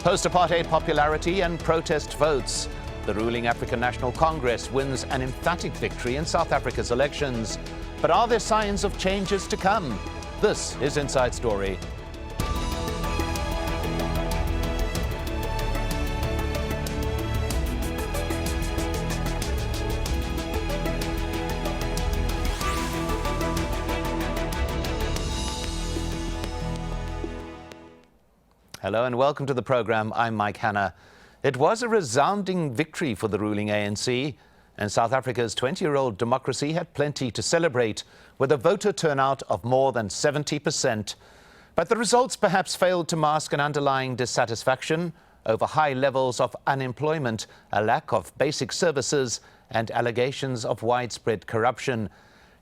Post-Apartheid popularity and protest votes. The ruling African National Congress wins an emphatic victory in South Africa's elections. But are there signs of changes to come? This is Inside Story. Hello and welcome to the program. I'm Mike Hanna. It was a resounding victory for the ruling ANC, and South Africa's 20-year-old democracy had plenty to celebrate, with a voter turnout of more than 70%. But the results perhaps failed to mask an underlying dissatisfaction over high levels of unemployment, a lack of basic services, and allegations of widespread corruption.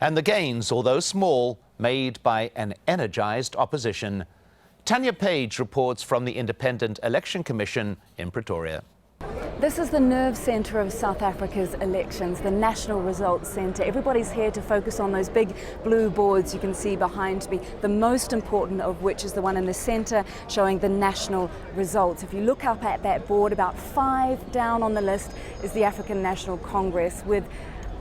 And the gains, although small, made by an energized opposition. Tanya Page reports from the Independent Election Commission in Pretoria. This is the nerve centre of South Africa's elections, the National Results Centre. Everybody's here to focus on those big blue boards you can see behind me, the most important of which is the one in the centre showing the national results. If you look up at that board, about 5 down on the list is the African National Congress, with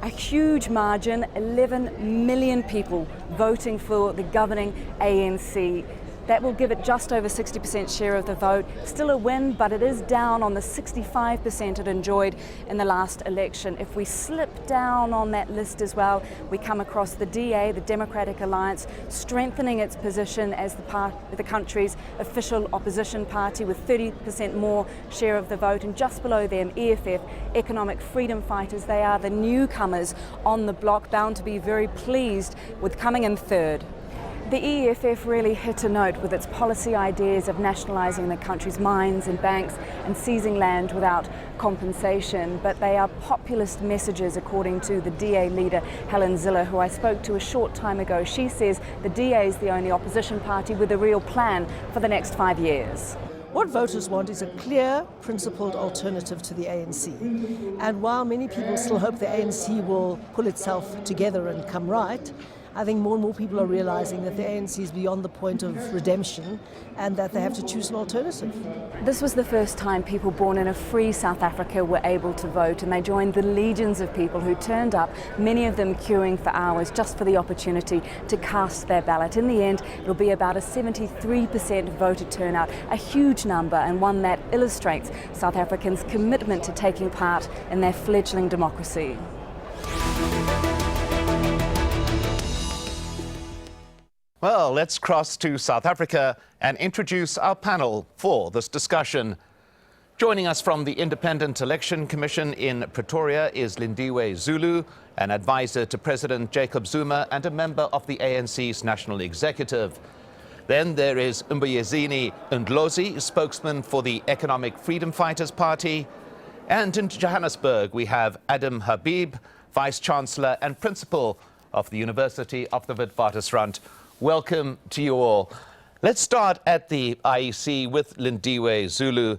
a huge margin, 11 million people voting for the governing ANC. That will give it just over 60% share of the vote. Still a win, but it is down on the 65% it enjoyed in the last election. If we slip down on that list as well, we come across the DA, the Democratic Alliance, strengthening its position as the country's official opposition party with 30% more share of the vote. And just below them, EFF, Economic Freedom Fighters. They are the newcomers on the block, bound to be very pleased with coming in third. The EFF really hit a note with its policy ideas of nationalising the country's mines and banks and seizing land without compensation. But they are populist messages, according to the DA leader, Helen Zille, who I spoke to a short time ago. She says the DA is the only opposition party with a real plan for the next 5 years. What voters want is a clear, principled alternative to the ANC. And while many people still hope the ANC will pull itself together and come right, I think more and more people are realizing that the ANC is beyond the point of redemption and that they have to choose an alternative. This was the first time people born in a free South Africa were able to vote, and they joined the legions of people who turned up, many of them queuing for hours just for the opportunity to cast their ballot. In the end, it'll be about a 73% voter turnout, a huge number, and one that illustrates South Africans' commitment to taking part in their fledgling democracy. Well, let's cross to South Africa and introduce our panel for this discussion. Joining us from the Independent Election Commission in Pretoria is Lindiwe Zulu, an advisor to President Jacob Zuma and a member of the ANC's National Executive. Then there is Mbuyezeni Ndlozi, spokesman for the Economic Freedom Fighters Party. And in Johannesburg, we have Adam Habib, Vice-Chancellor and Principal of the University of the Witwatersrand. Welcome to you all. Let's start at the IEC with Lindiwe Zulu.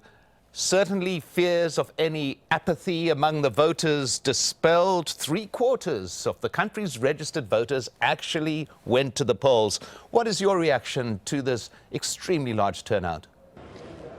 Certainly fears of any apathy among the voters dispelled. 3/4 of the country's registered voters actually went to the polls. What is your reaction to this extremely large turnout?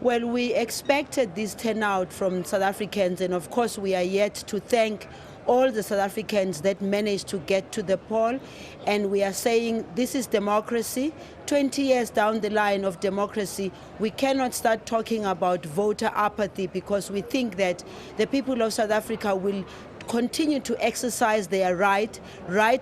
Well, we expected this turnout from South Africans, and of course we are yet to thank all the South Africans that managed to get to the poll. And we are saying this is democracy. 20 years down the line of democracy, we cannot start talking about voter apathy, because we think that the people of South Africa will continue to exercise their right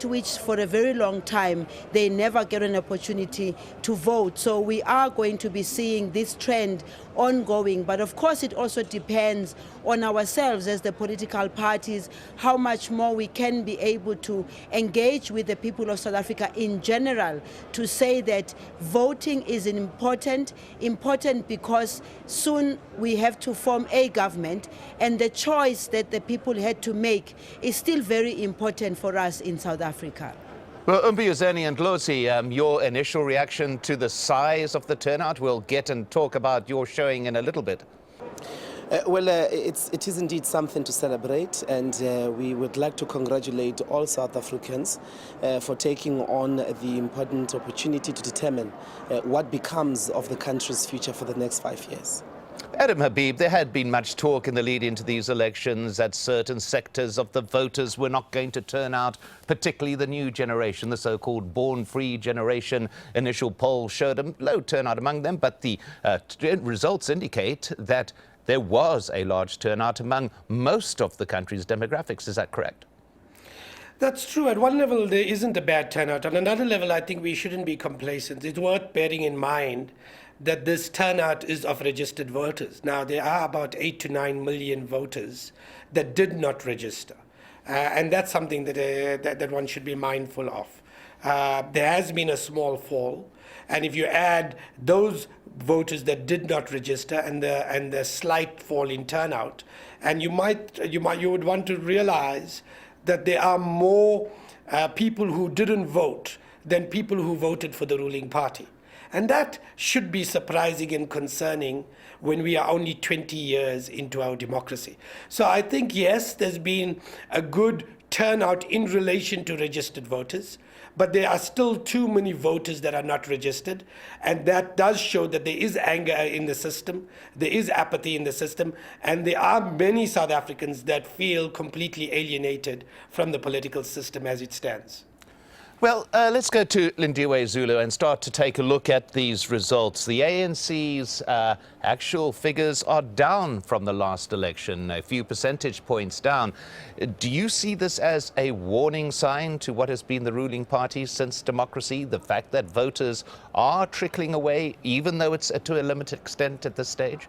which for a very long time they never get an opportunity to vote. So we are going to be seeing this trend ongoing, but of course it also depends on ourselves as the political parties, how much more we can be able to engage with the people of South Africa in general to say that voting is important because soon we have to form a government, and the choice that the people had to make is still very important for us in South Africa. Well, Mbuyezeni Ndlozi, your initial reaction to the size of the turnout. We'll get and talk about your showing in a little bit. It is indeed something to celebrate, and we would like to congratulate all South Africans for taking on the important opportunity to determine what becomes of the country's future for the next 5 years. Adam Habib, there had been much talk in the lead into these elections that certain sectors of the voters were not going to turn out, particularly the new generation, the so-called born-free generation. Initial polls showed a low turnout among them, but the results indicate that there was a large turnout among most of the country's demographics. Is that correct? That's true. At one level, there isn't a bad turnout. On another level, I think we shouldn't be complacent. It's worth bearing in mind that this turnout is of registered voters. Now, there are about 8 to 9 million voters that did not register. And that's something that one should be mindful of. There has been a small fall. And if you add those voters that did not register and the slight fall in turnout, and you would want to realize that there are more people who didn't vote than people who voted for the ruling party. And that should be surprising and concerning when we are only 20 years into our democracy. So I think, yes, there's been a good turnout in relation to registered voters, but there are still too many voters that are not registered. And that does show that there is anger in the system, there is apathy in the system, and there are many South Africans that feel completely alienated from the political system as it stands. Well, let's go to Lindiwe Zulu and start to take a look at these results. The ANC's actual figures are down from the last election, a few percentage points down. Do you see this as a warning sign to what has been the ruling party since democracy, the fact that voters are trickling away, even though it's to a limited extent at this stage?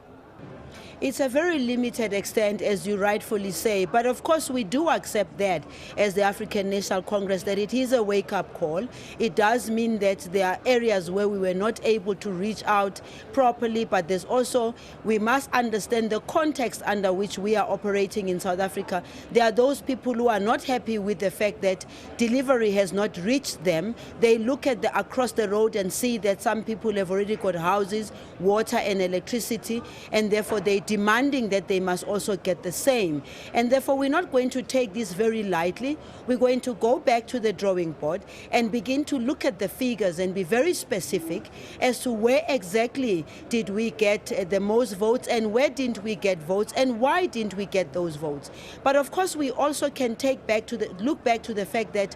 It's a very limited extent, as you rightfully say, but of course we do accept that as the African National Congress, that it is a wake-up call. It does mean that there are areas where we were not able to reach out properly, but there's also, we must understand the context under which we are operating in South Africa. There are those people who are not happy with the fact that delivery has not reached them. They look at across the road and see that some people have already got houses, water and electricity, and therefore they demanding that they must also get the same. And therefore we're not going to take this very lightly. We're going to go back to the drawing board and begin to look at the figures and be very specific as to where exactly did we get the most votes and where didn't we get votes and why didn't we get those votes. But of course we also can look back to the fact that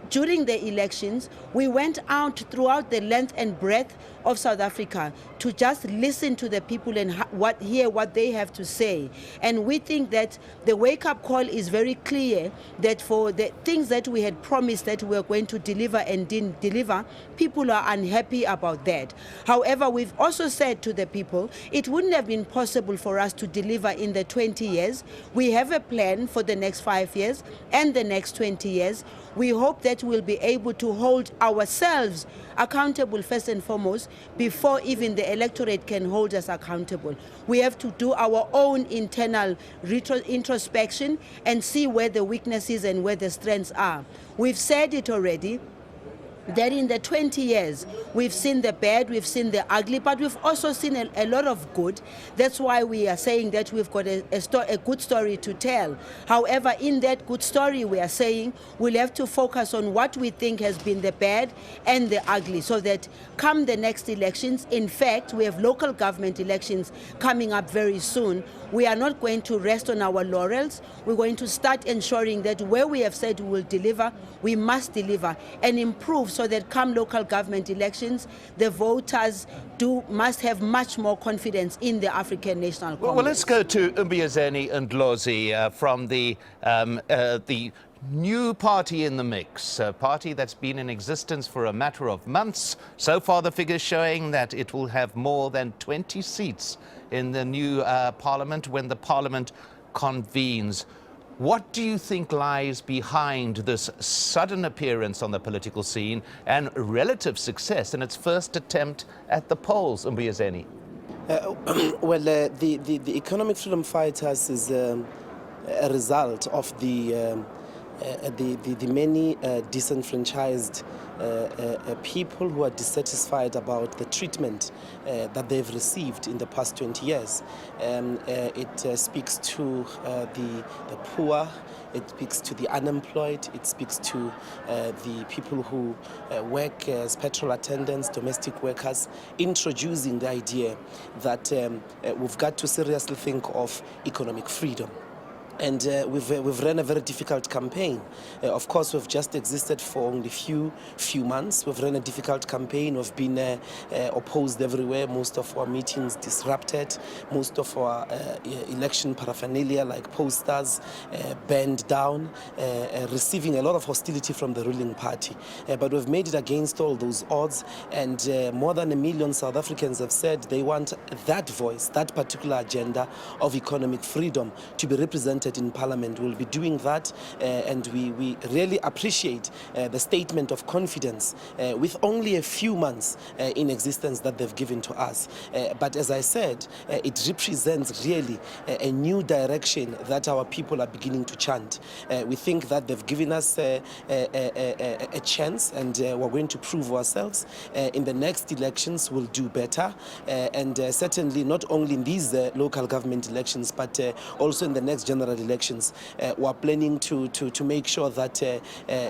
during the elections, we went out throughout the length and breadth of South Africa to just listen to the people and hear what they have to say. And we think that the wake-up call is very clear that for the things that we had promised that we were going to deliver and didn't deliver, people are unhappy about that. However, we've also said to the people, it wouldn't have been possible for us to deliver in the 20 years. We have a plan for the next 5 years and the next 20 years. We hope that we'll be able to hold ourselves accountable first and foremost before even the electorate can hold us accountable. We have to do our own internal introspection and see where the weaknesses and where the strengths are. We've said it already, that in the 20 years, we've seen the bad, we've seen the ugly, but we've also seen a lot of good. That's why we are saying that we've got a good story to tell. However, in that good story, we are saying we'll have to focus on what we think has been the bad and the ugly, so that come the next elections, in fact, we have local government elections coming up very soon, we are not going to rest on our laurels. We're going to start ensuring that where we have said we will deliver, we must deliver and improve, so that come local government elections, the voters must have much more confidence in the African National Congress. Well, let's go to Mbuyezeni Ndlozi from the new party in the mix, a party that's been in existence for a matter of months. So far, the figures showing that it will have more than 20 seats in the new parliament when the parliament convenes. What do you think lies behind this sudden appearance on the political scene and relative success in its first attempt at the polls, Mbuyezeni? Well, the Economic Freedom Fighters is a result of the the many disenfranchised people who are dissatisfied about the treatment that they've received in the past 20 years. It speaks to the poor, it speaks to the unemployed, it speaks to the people who work as petrol attendants, domestic workers, introducing the idea that we've got to seriously think of economic freedom. And we've run a very difficult campaign. Of course, we've just existed for only few months. We've run a difficult campaign. We've been opposed everywhere. Most of our meetings disrupted. Most of our election paraphernalia, like posters, burned down, receiving a lot of hostility from the ruling party. But we've made it against all those odds. And more than 1 million South Africans have said they want that voice, that particular agenda of economic freedom to be represented in Parliament. We'll be doing that, and we really appreciate the statement of confidence with only a few months in existence that they've given to us. But as I said, it represents really a new direction that our people are beginning to chant. We think that they've given us a chance, and we're going to prove ourselves. In the next elections, we'll do better, and certainly not only in these local government elections, but also in the next general elections. We're planning to make sure that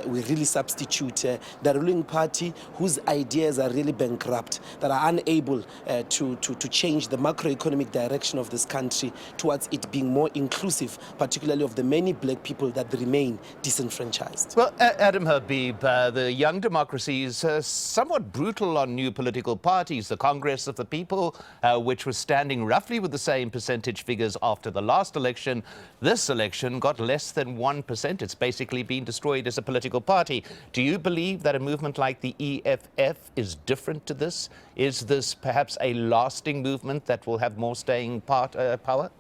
we really substitute the ruling party whose ideas are really bankrupt, that are unable to change the macroeconomic direction of this country towards it being more inclusive, particularly of the many black people that remain disenfranchised. Well, Adam Habib, the Young Democracy is somewhat brutal on new political parties. The Congress of the People, which was standing roughly with the same percentage figures after the last election, this election got less than 1%. It's basically been destroyed as a political party. Do you believe that a movement like the EFF is different to this? Is this perhaps a lasting movement that will have more staying power?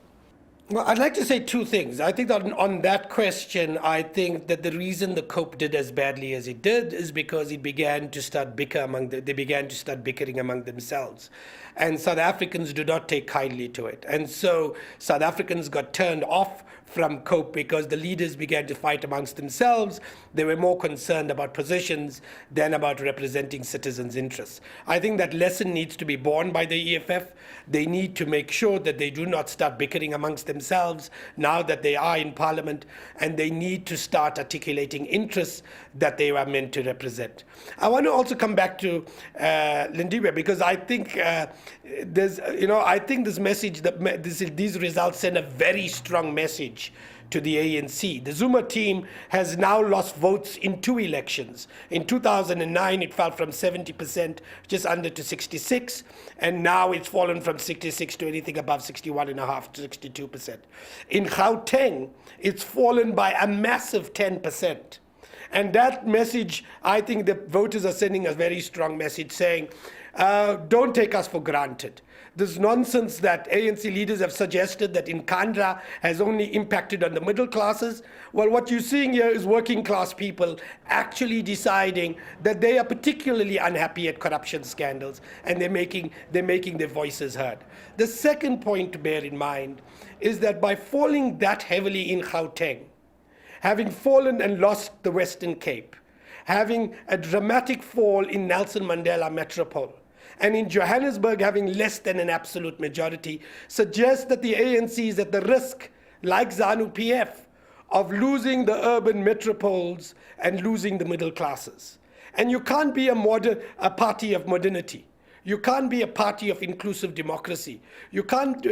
Well, I'd like to say two things. I think that on that question, I think that the reason the COPE did as badly as it did is because it began to start they began to start bickering among themselves. And South Africans do not take kindly to it. And so South Africans got turned off from COPE because the leaders began to fight amongst themselves. They were more concerned about positions than about representing citizens' interests. I think that lesson needs to be borne by the EFF. They need to make sure that they do not start bickering amongst themselves now that they are in Parliament, and they need to start articulating interests that they are meant to represent. I want to also come back to Lindiwe, because I think I think this message, these results send a very strong message to the ANC. The Zuma team has now lost votes in 2 elections. In 2009, it fell from 70%, just under, to 66, and now it's fallen from 66 to anything above 61.5% to 62%. In Gauteng, it's fallen by a massive 10%. And that message, I think the voters are sending a very strong message saying, don't take us for granted. This nonsense that ANC leaders have suggested that Nkandla has only impacted on the middle classes. Well, what you're seeing here is working class people actually deciding that they are particularly unhappy at corruption scandals, and they're making their voices heard. The second point to bear in mind is that by falling that heavily in Gauteng, having fallen and lost the Western Cape, having a dramatic fall in Nelson Mandela Metropole, and in Johannesburg having less than an absolute majority, suggests that the ANC is at the risk, like ZANU-PF, of losing the urban metropoles and losing the middle classes. And you can't be a party of modernity. You can't be a party of inclusive democracy. You can't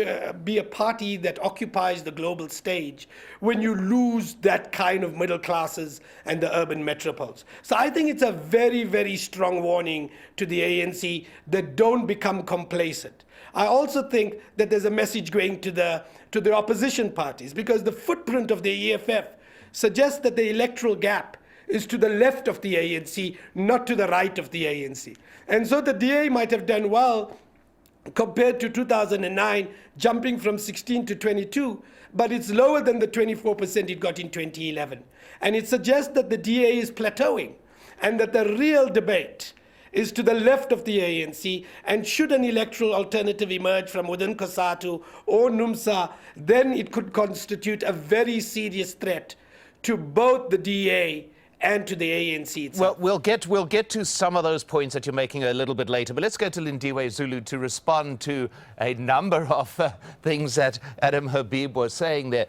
be a party that occupies the global stage when you lose that kind of middle classes and the urban metropoles. So I think it's a very, very strong warning to the ANC that don't become complacent. I also think that there's a message going to the opposition parties, because the footprint of the EFF suggests that the electoral gap is to the left of the ANC, not to the right of the ANC. And so the DA might have done well compared to 2009, jumping from 16 to 22, but it's lower than the 24% it got in 2011. And it suggests that the DA is plateauing, and that the real debate is to the left of the ANC, and should an electoral alternative emerge from within COSATU or NUMSA, then it could constitute a very serious threat to both the DA and to the ANC itself. Well, we'll get to some of those points that you're making a little bit later, but let's go to Lindiwe Zulu to respond to a number of things that Adam Habib was saying there.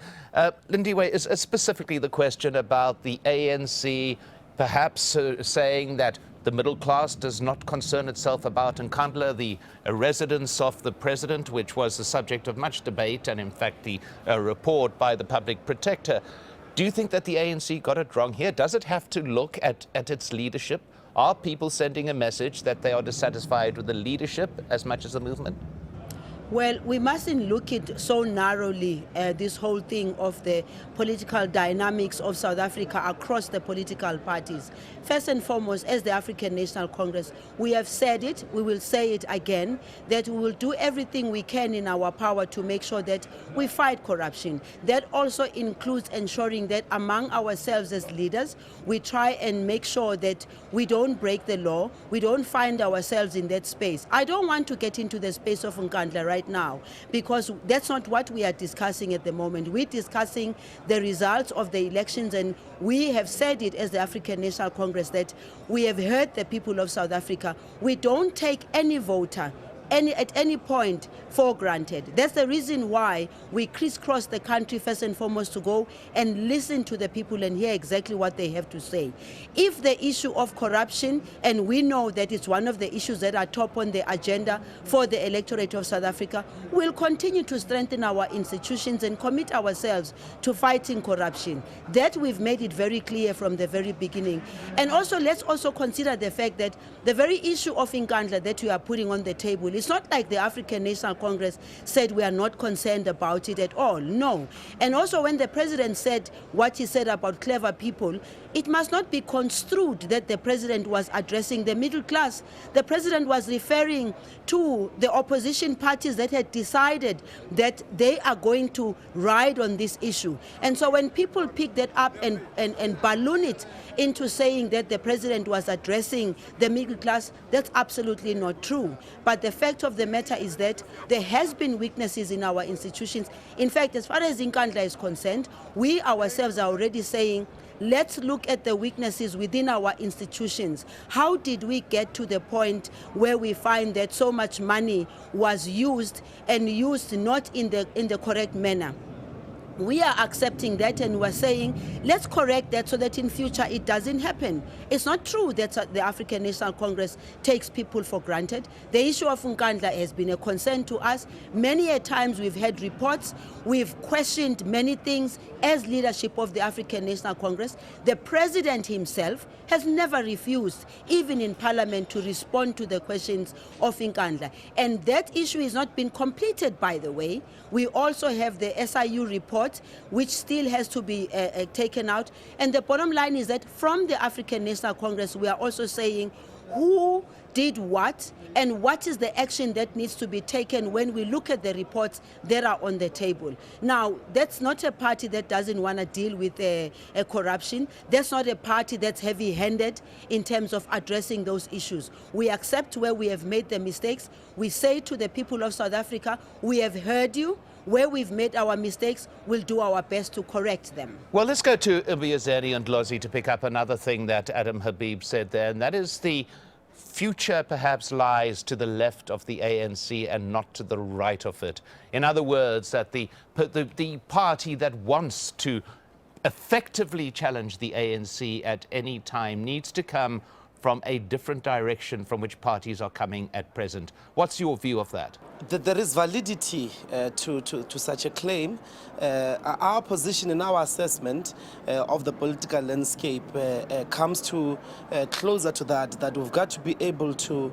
Lindiwe, is specifically the question about the ANC perhaps saying that the middle class does not concern itself about Nkandla, the residence of the president, which was the subject of much debate and, in fact, the report by the public protector. Do you think that the ANC got it wrong here? Does it have to look at its leadership? Are people sending a message that they are dissatisfied with the leadership as much as the movement? Well, we mustn't look at so narrowly this whole thing of the political dynamics of South Africa across the political parties. First and foremost, as the African National Congress, we have said it, we will say it again, that we will do everything we can in our power to make sure that we fight corruption. That also includes ensuring that among ourselves as leaders, we try and make sure that we don't break the law, we don't find ourselves in that space. I don't want to get into the space of Nkandla right now, because that's not what we are discussing at the moment. We're discussing the results of the elections, and we have said it as the African National Congress that we have heard the people of South Africa. We don't take any voter at any point for granted. That's the reason why we crisscross the country first and foremost to go and listen to the people and hear exactly what they have to say. If the issue of corruption, and we know that it's one of the issues that are top on the agenda for the electorate of South Africa, we'll continue to strengthen our institutions and commit ourselves to fighting corruption. That we've made it very clear from the very beginning. And also, let's also consider the fact that the very issue of Nkandla that we are putting on the table, it's not like the African National Congress said we are not concerned about it at all. No. And also when the president said what he said about clever people, it must not be construed that the president was addressing the middle class. The president was referring to the opposition parties that had decided that they are going to ride on this issue. And so when people pick that up and balloon it into saying that the president was addressing the middle class, that's absolutely not true. But the fact of the matter is that there has been weaknesses in our institutions. In fact, as far as Nkandla is concerned, we ourselves are already saying, let's look at the weaknesses within our institutions. How did we get to the point where we find that so much money was used and used not in the correct manner? We are accepting that, and we're saying, let's correct that so that in future it doesn't happen. It's not true that the African National Congress takes people for granted. The issue of Nkandla has been a concern to us. Many a times we've had reports, we've questioned many things as leadership of the African National Congress. The president himself has never refused, even in Parliament, to respond to the questions of Nkandla. And that issue has not been completed, by the way. We also have the SIU report, which still has to be taken out. And the bottom line is that from the African National Congress, we are also saying who did what and what is the action that needs to be taken when we look at the reports that are on the table. Now, that's not a party that doesn't want to deal with corruption. That's not a party that's heavy-handed in terms of addressing those issues. We accept where we have made the mistakes. We say to the people of South Africa, we have heard you. Where we've made our mistakes, we'll do our best to correct them. Well, let's go to Mbuyazeni and Lozi to pick up another thing that Adam Habib said there, and that is the future perhaps lies to the left of the ANC and not to the right of it. In other words, that the party that wants to effectively challenge the ANC at any time needs to come from a different direction from which parties are coming at present. What's your view of that? There is validity to such a claim. Our position in our assessment of the political landscape comes to closer to that we've got to be able to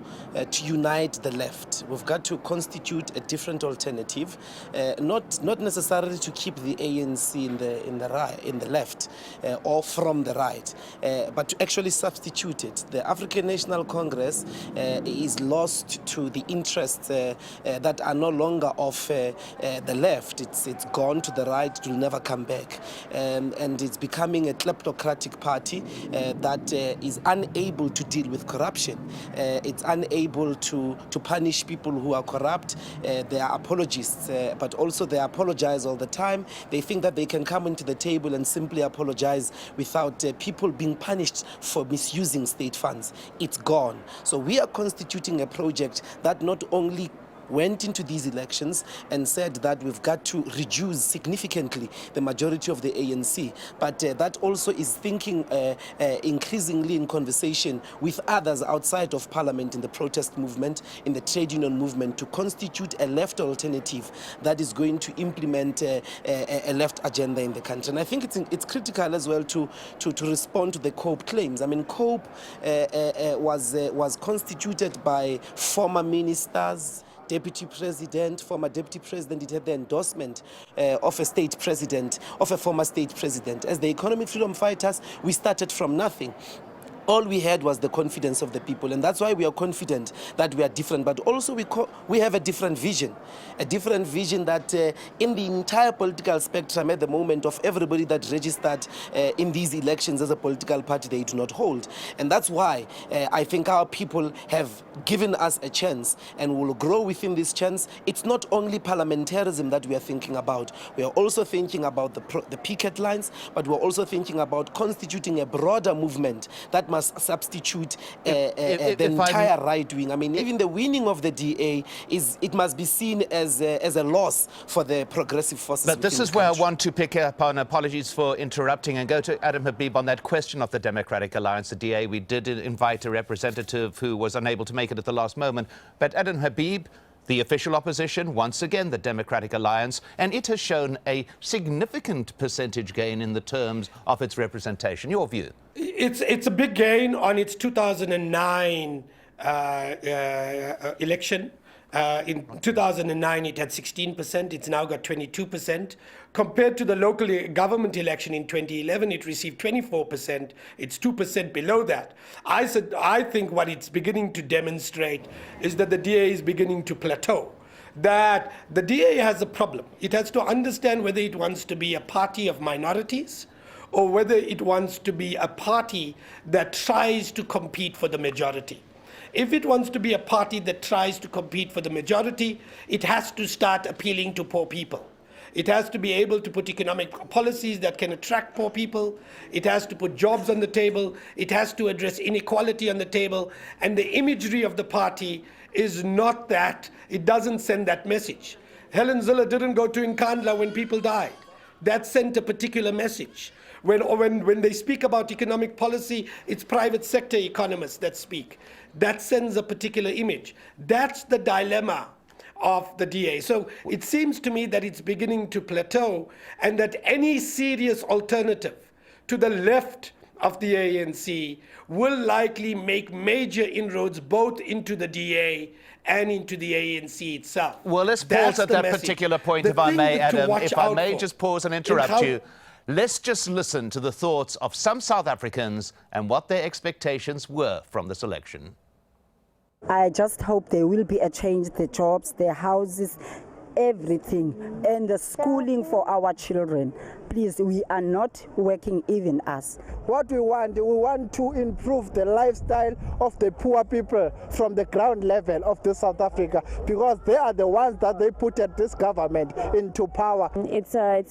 unite the left. We've got to constitute a different alternative, not necessarily to keep the ANC in the left or from the right, but to actually substitute it. The the African National Congress is lost to the interests that are no longer of the left. It's gone to the right, it will never come back. And it's becoming a kleptocratic party that is unable to deal with corruption. It's unable to punish people who are corrupt. They are apologists, but also they apologize all the time. They think that they can come into the table and simply apologize without people being punished for misusing state funds. It's gone. So we are constituting a project that not only went into these elections and said that we've got to reduce significantly the majority of the ANC, but that also is thinking increasingly in conversation with others outside of parliament, in the protest movement, in the trade union movement, to constitute a left alternative that is going to implement a left agenda in the country. And I think it's critical as well to respond to the COPE claims. I mean, COPE was constituted by former ministers, deputy president, former deputy president. It had the endorsement of a state president, of a former state president. As the economic freedom fighters, we started from nothing. All we had was the confidence of the people, and that's why we are confident that we are different. But also we have a different vision that in the entire political spectrum at the moment of everybody that registered in these elections as a political party, they do not hold. And that's why I think our people have given us a chance and will grow within this chance. It's not only parliamentarism that we are thinking about. We are also thinking about the picket lines, but we're also thinking about constituting a broader movement that must substitute the entire right wing. I mean, even the winning of the DA it must be seen as a loss for the progressive forces. But this is where I want to pick up on, apologies for interrupting, and go to Adam Habib on that question of the Democratic Alliance, the DA. We did invite a representative who was unable to make it at the last moment. But Adam Habib, the official opposition, once again the Democratic Alliance, and it has shown a significant percentage gain in the terms of its representation. Your view? It's a big gain on its 2009 election. In 2009, it had 16%. It's now got 22%. Compared to the local government election in 2011, it received 24%. It's 2% below that. I think what it's beginning to demonstrate is that the DA is beginning to plateau. That the DA has a problem. It has to understand whether it wants to be a party of minorities or whether it wants to be a party that tries to compete for the majority. If it wants to be a party that tries to compete for the majority, it has to start appealing to poor people. It has to be able to put economic policies that can attract poor people. It has to put jobs on the table. It has to address inequality on the table. And the imagery of the party is not that. It doesn't send that message. Helen Zille didn't go to Nkandla when people died. That sent a particular message. When they speak about economic policy, it's private sector economists that speak. That sends a particular image. That's the dilemma of the DA. So it seems to me that it's beginning to plateau, and that any serious alternative to the left of the ANC will likely make major inroads both into the DA and into the ANC itself. Well, let's pause at that particular point, if I may, Adam. If I may just pause and interrupt you. Let's just listen to the thoughts of some South Africans and what their expectations were from this election. I just hope there will be a change, the jobs, the houses, everything, and the schooling for our children. Please, we are not working, even us. What we want to improve the lifestyle of the poor people from the ground level of the South Africa, because they are the ones that they put at this government into power. It's a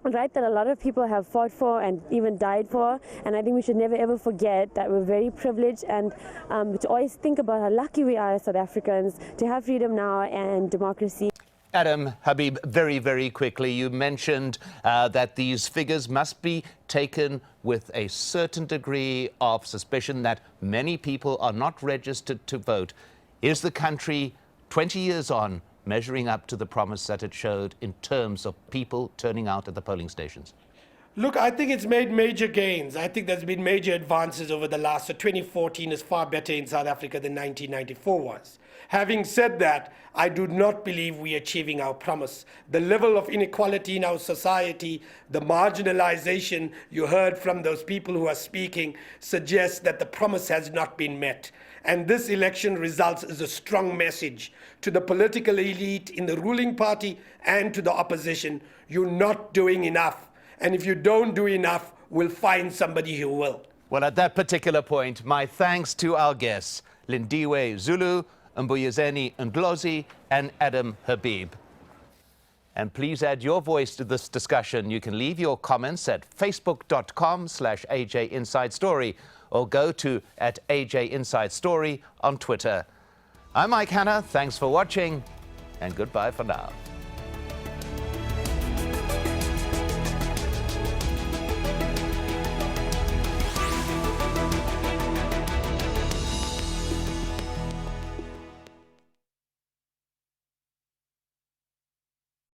right that a lot of people have fought for and even died for, and I think we should never ever forget that we're very privileged, and to always think about how lucky we are as South Africans to have freedom now and democracy. Adam Habib, very, very quickly, you mentioned that these figures must be taken with a certain degree of suspicion that many people are not registered to vote. Is the country 20 years on measuring up to the promise that it showed in terms of people turning out at the polling stations? Look, I think it's made major gains. I think there's been major advances over the last. So 2014 is far better in South Africa than 1994 was. Having said that, I do not believe we are achieving our promise. The level of inequality in our society, the marginalization you heard from those people who are speaking, suggests that the promise has not been met. And this election results is a strong message to the political elite in the ruling party and to the opposition. You're not doing enough. And if you don't do enough, we'll find somebody who will. Well, at that particular point, my thanks to our guests, Lindiwe Zulu, Mbuyezeni Ndlozi, and Adam Habib. And please add your voice to this discussion. You can leave your comments at facebook.com/AJ Inside Story or go to @AJ Inside Story on Twitter. I'm Mike Hanna. Thanks for watching, and goodbye for now.